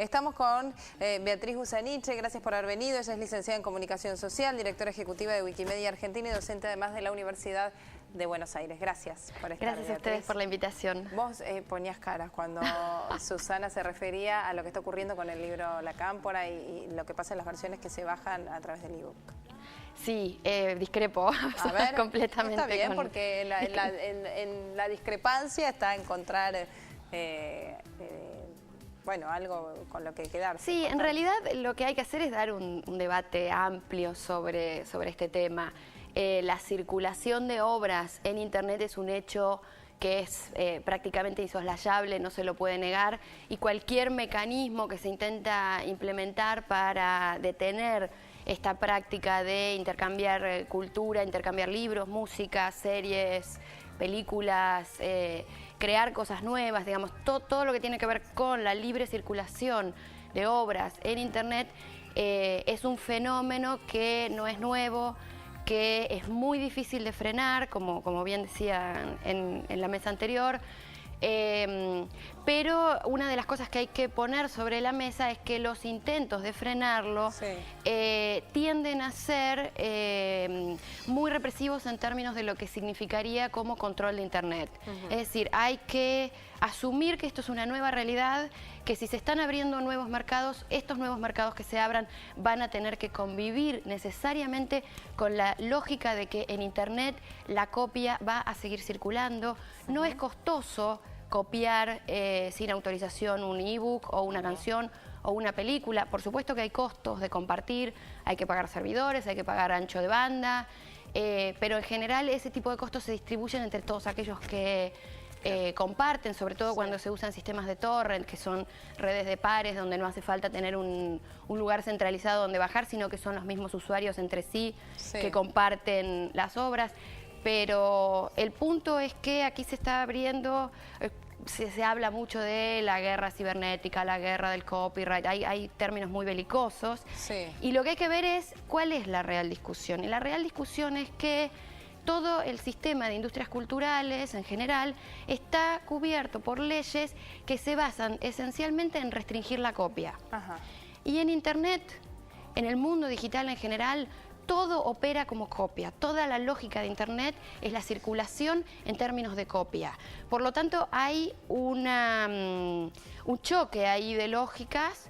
Estamos con Beatriz Busaniche, gracias por haber venido. Ella es licenciada en Comunicación Social, directora ejecutiva de Wikimedia Argentina y docente además de la Universidad de Buenos Aires. Gracias por estar, Gracias a ustedes por la invitación. Vos ponías caras cuando Susana se refería a lo que está ocurriendo con el libro La Cámpora y lo que pasa en las versiones que se bajan a través del ebook. Sí, discrepo a ver, completamente. Está bien, porque en la discrepancia está encontrar bueno, algo con lo que quedarse. Sí, en realidad lo que hay que hacer es dar un debate amplio sobre este tema. La circulación de obras en Internet es un hecho que es prácticamente insoslayable, no se lo puede negar, y cualquier mecanismo que se intenta implementar para detener esta práctica de intercambiar cultura, intercambiar libros, música, series, películas, crear cosas nuevas, digamos, todo lo que tiene que ver con la libre circulación de obras en Internet es un fenómeno que no es nuevo, que es muy difícil de frenar, como bien decía en la mesa anterior, pero una de las cosas que hay que poner sobre la mesa es que los intentos de frenarlo tienden a ser muy represivos en términos de lo que significaría como control de Internet. Es decir, hay que asumir que esto es una nueva realidad, que si se están abriendo nuevos mercados, estos nuevos mercados que se abran van a tener que convivir necesariamente con la lógica de que en Internet la copia va a seguir circulando. No es costoso copiar sin autorización un ebook o una canción o una película. Por supuesto que hay costos de compartir, hay que pagar servidores, hay que pagar ancho de banda, pero en general ese tipo de costos se distribuyen entre todos aquellos que comparten, sobre todo cuando se usan sistemas de torrent, que son redes de pares donde no hace falta tener un lugar centralizado donde bajar, sino que son los mismos usuarios entre sí que comparten las obras. Pero el punto es que aquí se está abriendo, se habla mucho de la guerra cibernética, la guerra del copyright, hay términos muy belicosos. Y lo que hay que ver es cuál es la real discusión. Y la real discusión es que todo el sistema de industrias culturales en general está cubierto por leyes que se basan esencialmente en restringir la copia. Y en Internet, en el mundo digital en general, todo opera como copia. Toda la lógica de Internet es la circulación en términos de copia. Por lo tanto, hay un choque ahí de lógicas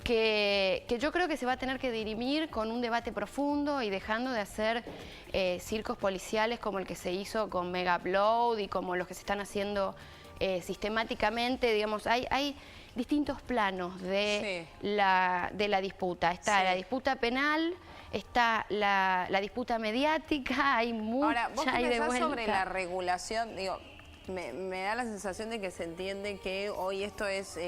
que yo creo que se va a tener que dirimir con un debate profundo y dejando de hacer circos policiales como el que se hizo con Mega Upload y como los que se están haciendo sistemáticamente. Digamos, hay distintos planos de la disputa. Está la disputa penal, está la disputa mediática, hay mucha. Ahora, ¿vos qué pensás sobre la regulación? Digo, me da la sensación de que se entiende que hoy esto es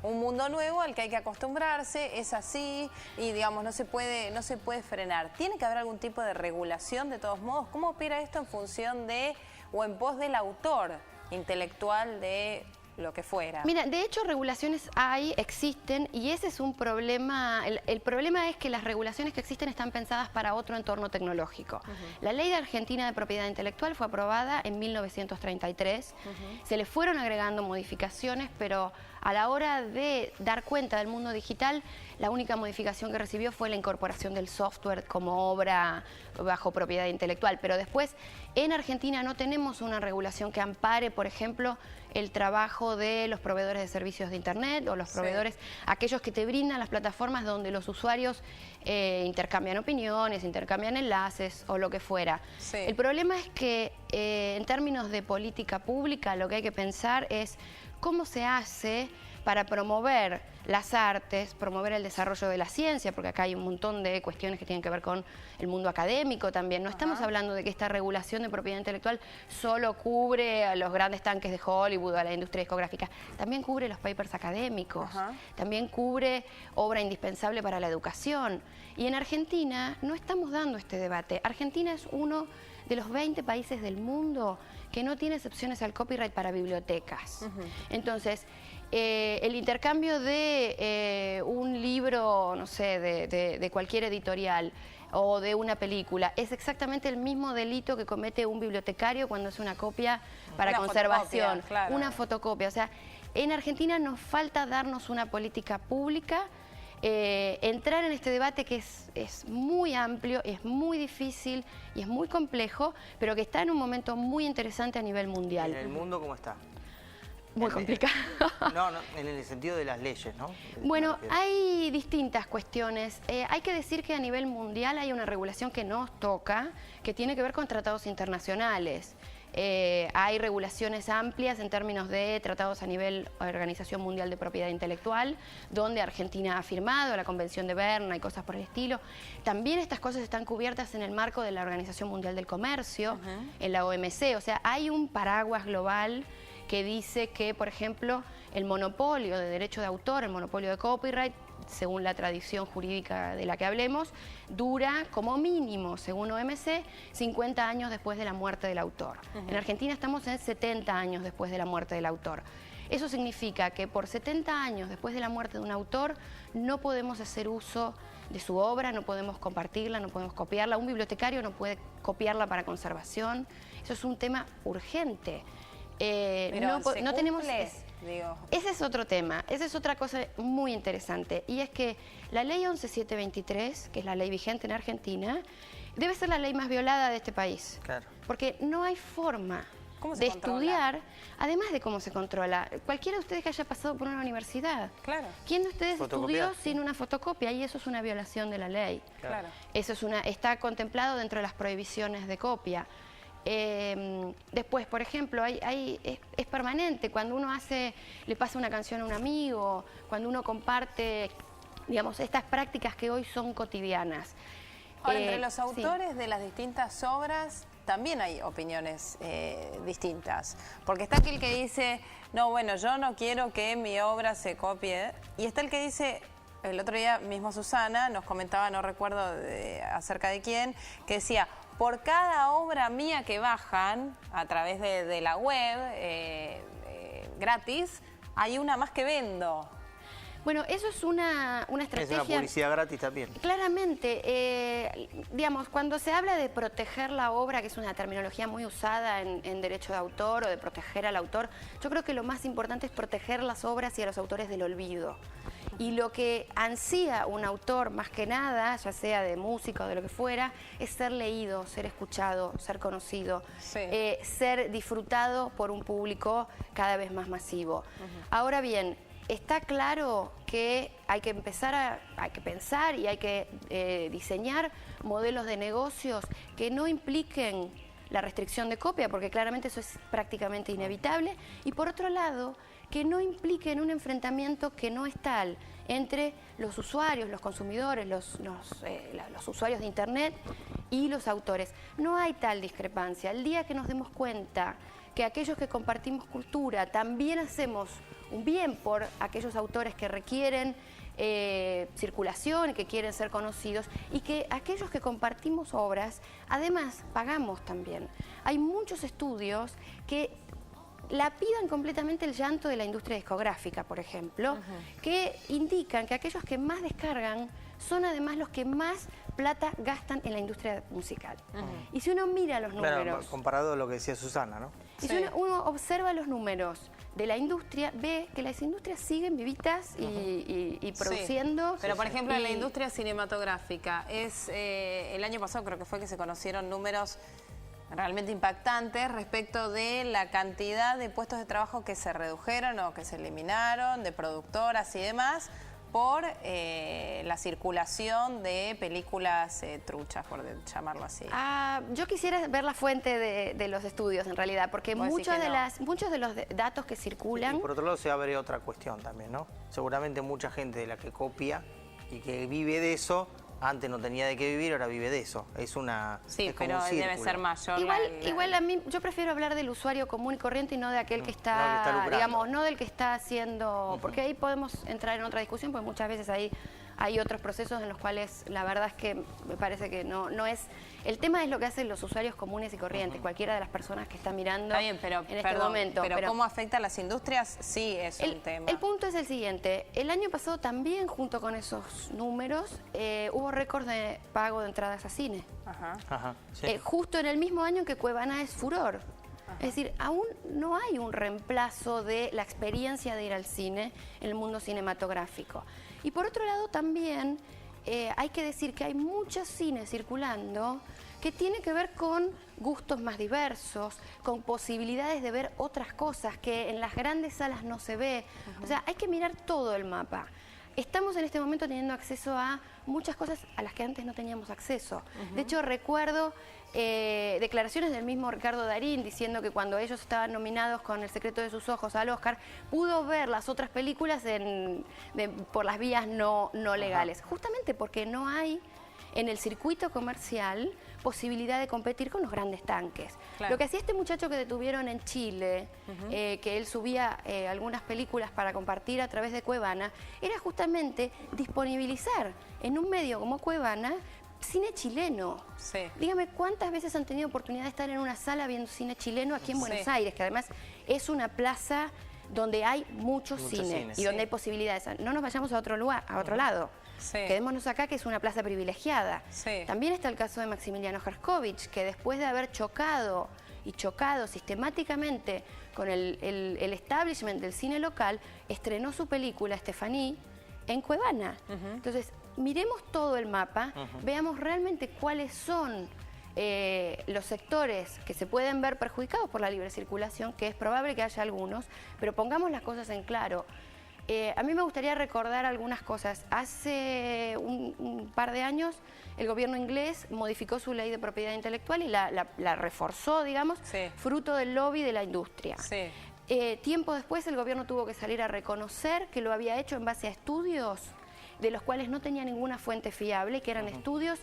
un mundo nuevo al que hay que acostumbrarse, es así y digamos no se puede frenar. ¿Tiene que haber algún tipo de regulación de todos modos? ¿Cómo opera esto en función de o en pos del autor intelectual de lo que fuera? Mira, de hecho regulaciones existen y ese es un problema. El problema es que las regulaciones que existen están pensadas para otro entorno tecnológico. La Ley de Argentina de Propiedad Intelectual fue aprobada en 1933. Se le fueron agregando modificaciones, pero a la hora de dar cuenta del mundo digital, la única modificación que recibió fue la incorporación del software como obra bajo propiedad intelectual. Pero después, en Argentina no tenemos una regulación que ampare, por ejemplo, el trabajo de los proveedores de servicios de Internet o los proveedores, aquellos que te brindan las plataformas donde los usuarios intercambian opiniones, intercambian enlaces o lo que fuera. El problema es que en términos de política pública lo que hay que pensar es cómo se hace para promover las artes, promover el desarrollo de la ciencia, porque acá hay un montón de cuestiones que tienen que ver con el mundo académico también. No estamos hablando de que esta regulación de propiedad intelectual solo cubre a los grandes tanques de Hollywood, a la industria discográfica. También cubre los papers académicos, también cubre obra indispensable para la educación. Y en Argentina no estamos dando este debate. Argentina es uno de los 20 países del mundo que no tiene excepciones al copyright para bibliotecas. Entonces, el intercambio de un libro, no sé, de cualquier editorial o de una película, es exactamente el mismo delito que comete un bibliotecario cuando hace una copia para conservación, una fotocopia. O sea, En Argentina nos falta darnos una política pública, entrar en este debate que es muy amplio, es muy difícil y es muy complejo, pero que está en un momento muy interesante a nivel mundial. ¿En el mundo cómo está? Muy complicado. No, en el sentido de las leyes, ¿no? Bueno, hay distintas cuestiones. Hay que decir que a nivel mundial hay una regulación que nos toca, que tiene que ver con tratados internacionales. Hay regulaciones amplias en términos de tratados a nivel Organización Mundial de Propiedad Intelectual, donde Argentina ha firmado la Convención de Berna y cosas por el estilo. También estas cosas están cubiertas en el marco de la Organización Mundial del Comercio, en la OMC. O sea, hay un paraguas global que dice que, por ejemplo, el monopolio de derecho de autor, el monopolio de copyright, según la tradición jurídica de la que hablemos, dura como mínimo, según OMC, 50 años después de la muerte del autor. En Argentina estamos en 70 años después de la muerte del autor. Eso significa que por 70 años después de la muerte de un autor no podemos hacer uso de su obra, no podemos compartirla, no podemos copiarla. Un bibliotecario no puede copiarla para conservación. Eso es un tema urgente. Pero no tenemos... Digo. Ese es otro tema, esa es otra cosa muy interesante, y es que la ley 11723, que es la ley vigente en Argentina, debe ser la ley más violada de este país. Claro. Porque no hay forma ¿Cómo se de controla? estudiar, además de cómo se controla. Cualquiera de ustedes que haya pasado por una universidad, Claro. ¿quién de ustedes Fotocopiar. estudió sin una fotocopia? Y eso es una violación de la ley. Claro. Eso es está contemplado dentro de las prohibiciones de copia. Después, por ejemplo, es permanente. Cuando uno le pasa una canción a un amigo, cuando uno comparte, digamos, estas prácticas que hoy son cotidianas. Ahora, entre los sí. autores de las distintas obras también hay opiniones distintas. Porque está aquel que dice, no, bueno, yo no quiero que mi obra se copie. Y está el que dice... El otro día mismo Susana nos comentaba, no recuerdo acerca de quién, que decía, por cada obra mía que bajan a través de la web gratis, hay una más que vendo. Bueno, eso es una estrategia... Es una publicidad gratis también. Claramente, digamos, cuando se habla de proteger la obra, que es una terminología muy usada en derecho de autor o de proteger al autor, yo creo que lo más importante es proteger las obras y a los autores del olvido. Y lo que ansía un autor, más que nada, ya sea de música o de lo que fuera, es ser leído, ser escuchado, ser conocido, Sí. ser disfrutado por un público cada vez más masivo. Ahora bien, está claro que hay que hay que pensar y hay que diseñar modelos de negocios que no impliquen la restricción de copia, porque claramente eso es prácticamente inevitable, y por otro lado, que no impliquen un enfrentamiento que no es tal entre los usuarios, los consumidores, los usuarios de Internet y los autores. No hay tal discrepancia. El día que nos demos cuenta que aquellos que compartimos cultura también hacemos un bien por aquellos autores que requieren circulación, que quieren ser conocidos, y que aquellos que compartimos obras, además pagamos también. Hay muchos estudios que lapidan completamente el llanto de la industria discográfica, por ejemplo, que indican que aquellos que más descargan son además los que más plata gastan en la industria musical. Y si uno mira los números... Claro, comparado a lo que decía Susana, ¿no? Y si uno observa los números de la industria, ve que las industrias siguen vivitas y produciendo. Pero, por ejemplo, en la industria cinematográfica, el año pasado creo que fue que se conocieron números realmente impactantes respecto de la cantidad de puestos de trabajo que se redujeron o que se eliminaron, de productoras y demás, por la circulación de películas truchas, por llamarlo así. Yo quisiera ver la fuente de los estudios, en realidad, porque muchos de los datos que circulan... Y por otro lado se abre otra cuestión también, ¿no? Seguramente mucha gente de la que copia y que vive de eso, antes no tenía de qué vivir, ahora vive de eso. Es una... Sí, es como pero un debe círculo. ser mayor. Igual a mí, yo prefiero hablar del usuario común y corriente y no de aquel que está, digamos, no del que está haciendo... Porque ahí podemos entrar en otra discusión, porque muchas veces hay otros procesos en los cuales la verdad es que me parece que no es... El tema es lo que hacen los usuarios comunes y corrientes, cualquiera de las personas que está mirando Está bien, pero, en este momento. Pero cómo afecta a las industrias, sí es un tema. El punto es el siguiente. El año pasado también, junto con esos números, hubo récord de pago de entradas a cine. Ajá, sí. Justo en el mismo año en que Cuevana es furor. Es decir, aún no hay un reemplazo de la experiencia de ir al cine en el mundo cinematográfico. Y por otro lado también hay que decir que hay mucho cine circulando que tiene que ver con gustos más diversos, con posibilidades de ver otras cosas que en las grandes salas no se ve. O sea, hay que mirar todo el mapa. Estamos en este momento teniendo acceso a muchas cosas a las que antes no teníamos acceso. De hecho, recuerdo declaraciones del mismo Ricardo Darín diciendo que cuando ellos estaban nominados con El secreto de sus ojos al Oscar, pudo ver las otras películas por las vías no legales. Justamente porque no hay en el circuito comercial posibilidad de competir con los grandes tanques. Claro. Lo que hacía este muchacho que detuvieron en Chile, que él subía algunas películas para compartir a través de Cuevana, era justamente disponibilizar en un medio como Cuevana cine chileno. Sí. Dígame, ¿cuántas veces han tenido oportunidad de estar en una sala viendo cine chileno aquí en Buenos Aires? Que además es una plaza donde hay mucho cine y donde hay posibilidades. No nos vayamos a otro lugar, a otro lado. Quedémonos acá, que es una plaza privilegiada. También está el caso de Maximiliano Herskovich, que después de haber chocado sistemáticamente con el establishment del cine local, estrenó su película Estefaní en Cuevana. Entonces, miremos todo el mapa, veamos realmente cuáles son los sectores que se pueden ver perjudicados por la libre circulación, que es probable que haya algunos, pero pongamos las cosas en claro. A mí me gustaría recordar algunas cosas. Hace un par de años el gobierno inglés modificó su ley de propiedad intelectual y la reforzó, digamos, fruto del lobby de la industria. Tiempo después el gobierno tuvo que salir a reconocer que lo había hecho en base a estudios de los cuales no tenía ninguna fuente fiable, que eran estudios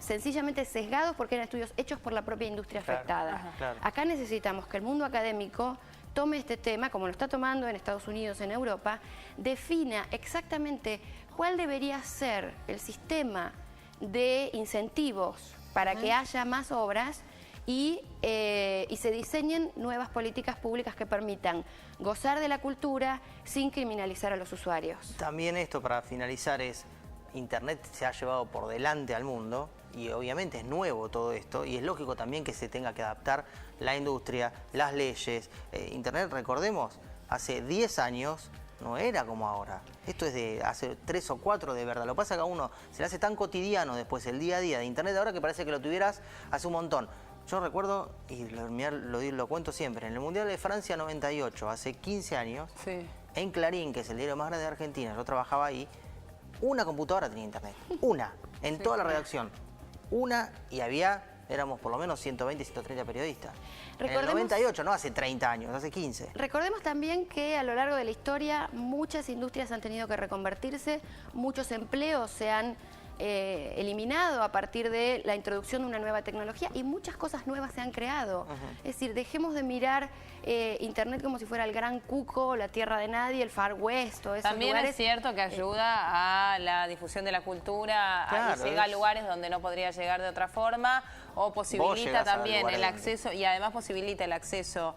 sencillamente sesgados porque eran estudios hechos por la propia industria afectada. Acá necesitamos que el mundo académico tome este tema, como lo está tomando en Estados Unidos, en Europa, defina exactamente cuál debería ser el sistema de incentivos para que haya más obras y se diseñen nuevas políticas públicas que permitan gozar de la cultura sin criminalizar a los usuarios. También esto, para finalizar, es Internet se ha llevado por delante al mundo y obviamente es nuevo todo esto y es lógico también que se tenga que adaptar la industria, las leyes. Internet, recordemos, hace 10 años no era como ahora. Esto es de hace 3 o 4 de verdad. Lo que pasa es que a uno se le hace tan cotidiano después el día a día de Internet ahora que parece que lo tuvieras hace un montón. Yo recuerdo, y lo cuento siempre, en el Mundial de Francia 98, hace 15 años, en Clarín, que es el diario más grande de Argentina, yo trabajaba ahí, una computadora tenía Internet. Una, en toda la redacción. Una, y éramos por lo menos 120, 130 periodistas. En el 98, no hace 30 años, hace 15. Recordemos también que a lo largo de la historia muchas industrias han tenido que reconvertirse, muchos empleos se han eliminado a partir de la introducción de una nueva tecnología y muchas cosas nuevas se han creado. Es decir, dejemos de mirar Internet como si fuera el gran cuco, la tierra de nadie, el Far West, o esos También lugares. Es cierto que ayuda a la difusión de la cultura, y llega a lugares donde no podría llegar de otra forma, o posibilita también el acceso, y además posibilita el acceso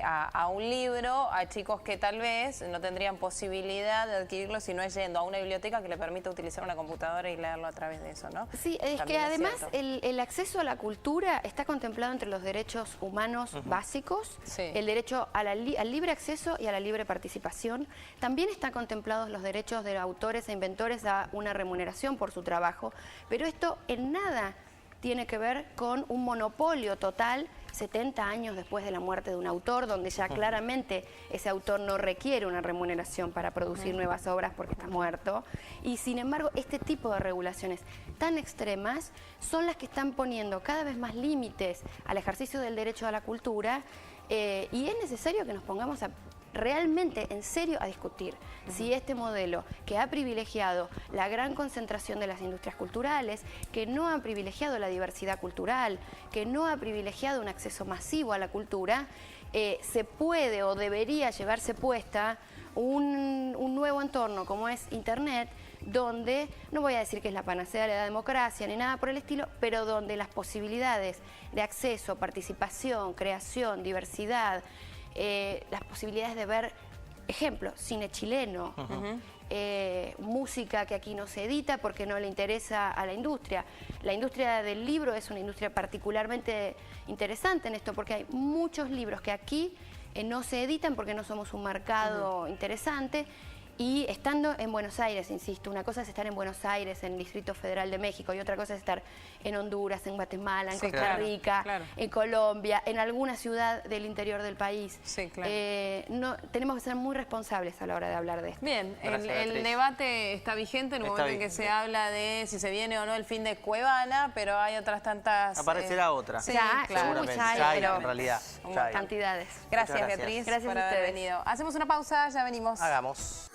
a un libro a chicos que tal vez no tendrían posibilidad de adquirirlo si no es yendo a una biblioteca que le permita utilizar una computadora y leerlo a través de eso, ¿no? Sí, es que además el acceso a la cultura está contemplado entre los derechos humanos básicos, el derecho al libre acceso y a la libre participación. También están contemplados los derechos de autores e inventores a una remuneración por su trabajo, pero esto en nada tiene que ver con un monopolio total 70 años después de la muerte de un autor, donde ya claramente ese autor no requiere una remuneración para producir nuevas obras porque está muerto. Y sin embargo, este tipo de regulaciones tan extremas son las que están poniendo cada vez más límites al ejercicio del derecho a la cultura, y es necesario que nos pongamos realmente en serio a discutir si este modelo que ha privilegiado la gran concentración de las industrias culturales, que no ha privilegiado la diversidad cultural, que no ha privilegiado un acceso masivo a la cultura, se puede o debería llevarse puesta un nuevo entorno como es Internet, donde, no voy a decir que es la panacea de la democracia ni nada por el estilo, pero donde las posibilidades de acceso, participación, creación, diversidad, las posibilidades de ver ejemplo, cine chileno, música que aquí no se edita porque no le interesa a la industria. La industria del libro es una industria particularmente interesante en esto, porque hay muchos libros que aquí no se editan porque no somos un mercado interesante. Y estando en Buenos Aires, insisto, una cosa es estar en Buenos Aires, en el Distrito Federal de México, y otra cosa es estar en Honduras, en Guatemala, en Costa Rica, en Colombia, en alguna ciudad del interior del país. Sí, claro. Tenemos que ser muy responsables a la hora de hablar de esto. Bien, el debate está vigente en un momento en que se habla de si se viene o no el fin de Cuevana, pero hay otras tantas... Aparecerá otra. Sí, Ya, claro. Ya hay, pero en realidad. Ya hay. Cantidades. Gracias, Muchas gracias. Beatriz, Gracias por a haber ustedes. venido. Hacemos una pausa, ya venimos. Hagamos.